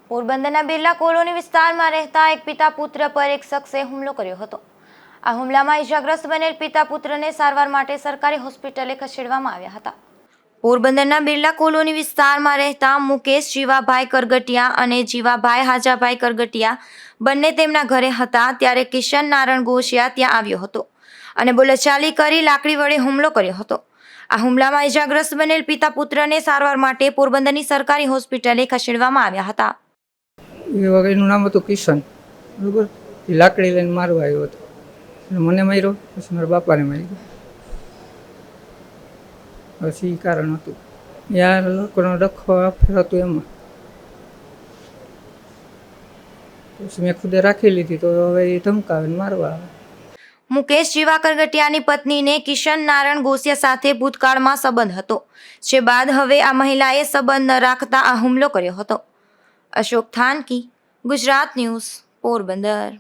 પોરબંદરના બિરલા કોલોની વિસ્તારમાં રહેતા એક પિતા પુત્ર પર એક શખ્સે હુમલો કર્યો હતો। આ હુમલામાં ઈજાગ્રસ્ત બનેલ પિતા પુત્રને સારવાર માટે સરકારી હોસ્પિટલે ખસેડવામાં આવ્યા હતા। પોરબંદરના બિરલા કોલોની વિસ્તારમાં રહેતા મુકેશ જીવાભાઈ કરગટિયા અને જીવાભાઈ હાજાભાઈ કરગટિયા બંને તેમના ઘરે હતા ત્યારે કિશન નારણ ગોશિયા ત્યાં આવ્યો હતો અને બોલાચાલી કરી લાકડી વડે હુમલો કર્યો હતો। આ હુમલામાં ઈજાગ્રસ્ત બનેલ પિતા પુત્રને સારવાર માટે પોરબંદરની સરકારી હોસ્પિટલે ખસેડવામાં આવ્યા હતા। એનું નામ હતું કિશન, બરાબર। એ લાકડી લઈને મારવા આવ્યો હતો, મને માર્યો, પછી મારા બાપાને માર્યો, પછી એ કારણ હતું। યાર લોકોનો ડખો આફેર હતું એમાં, પછી મેં ખુદે રાખી લીધી, તો હવે એ ધમકાવે મારવા આવે। મુકેશ જીવા કરગટિયાની પત્નીને કિશન નારણ ગોસિયા સાથે ભૂતકાળમાં સંબંધ હતો, જે બાદ હવે આ મહિલાએ સંબંધ ન રાખતા આ હુમલો કર્યો હતો। અશોક થાનકી, ગુજરાત ન્યૂઝ, પોરબંદર।